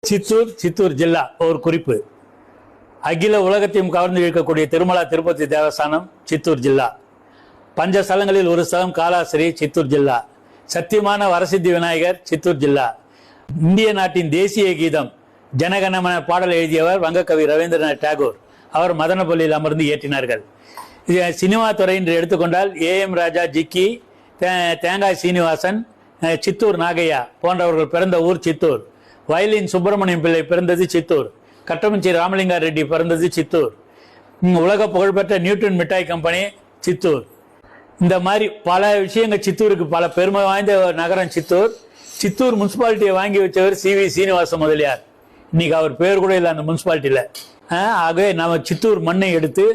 சித்தூர் ஜில்லா ஒரு குறிப்பு. அகில உலகத்தையும் கவர்ந்து இழுக்கக்கூடிய திருமலா திருப்பதி தேவஸ்தானம் சித்தூர் ஜில்லா. பஞ்சஸ்தலங்களில் ஒரு ஸ்தலம் காலாஸ்ரீ சித்தூர் ஜில்லா. சத்தியமான வரசித்தி விநாயகர் சித்தூர் ஜில்லா. இந்திய நாட்டின் தேசிய கீதம் ஜனகணமன பாடல் எழுதியவர் வங்கக்கவி ரவீந்திரநாத் டாகூர். அவர் மதனப்பள்ளியில் அமர்ந்து இயற்றினார்கள். சினிமா துறை என்று எடுத்துக்கொண்டால் AM ராஜா, ஜிக்கி, தேங்காய் சீனிவாசன், சித்தூர் நாகையா போன்றவர்கள் பிறந்த ஊர் சித்தூர். வயலின் சுப்பிரமணியம் பிள்ளை பிறந்தது சித்தூர். கட்டமஞ்சி ராமலிங்கா ரெட்டி பிறந்தது சித்தூர். உலக புகழ்பெற்ற நியூட்டன் மிட்டாய் கம்பெனி சித்தூர். இந்த மாதிரி பல விஷயங்கள் சித்தூருக்கு பல பெருமை வாய்ந்த நகரம் சித்தூர். சித்தூர் முனிசிபாலிட்டியை வாங்கி வச்சவர் CV சீனிவாச முதலியார். இன்னைக்கு அவர் பேர் கூட இல்லை அந்த முனிசிபாலிட்டியில. ஆகவே நம்ம சித்தூர் மண்ணை எடுத்து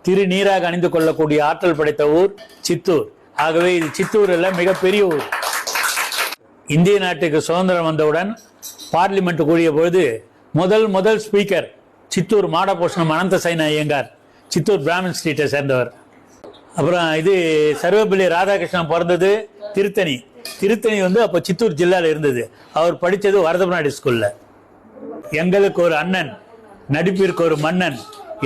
திருநீராக அணிந்து கொள்ளக்கூடிய ஆற்றல் படைத்த ஊர் சித்தூர். ஆகவே இது சித்தூர் எல்லாம் மிகப்பெரிய ஊர். இந்திய நாட்டுக்கு சுதந்திரம் வந்தவுடன் பார்லிமெண்ட் கூடிய பொழுது முதல் ஸ்பீக்கர் சித்தூர் மாடபூஷணம் அனந்த சைன ஐயங்கார், சித்தூர் பிராமின் ஸ்ட்ரீட்டை சேர்ந்தவர். அப்புறம் இது சர்வப்பள்ளி ராதாகிருஷ்ணன் பிறந்தது திருத்தணி அப்போ சித்தூர் ஜில்லால இருந்தது. அவர் படித்தது வரதநாடு ஸ்கூல்ல. எங்களுக்கு ஒரு அண்ணன், நடிப்பிற்கு ஒரு மன்னன்,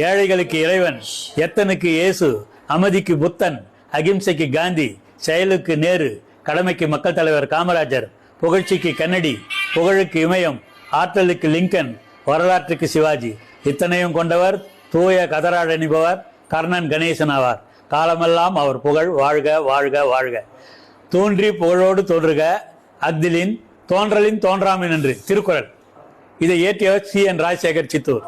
ஏழைகளுக்கு இறைவன், எத்தனுக்கு இயேசு, அமைதிக்கு புத்தன், அகிம்சைக்கு காந்தி, செயலுக்கு நேரு, கடமைக்கு மக்கள் தலைவர் காமராஜர், புகழ்ச்சிக்கு கன்னடி, புகழுக்கு இமயம், ஆற்றலுக்கு லிங்கன், வரலாற்றுக்கு சிவாஜி. இத்தனையும் கொண்டவர் தூய கதராட அணிபவர் கர்ணன் கணேசன் ஆவார். காலமெல்லாம் அவர் புகழ் வாழ்க வாழ்க வாழ்க. தோன்றி புகழோடு தோன்றுக அக்திலின் தோன்றலின் தோன்றாமின் என்று திருக்குறள். இதை இயற்றியவர் CN ராஜசேகர் சித்தூர்.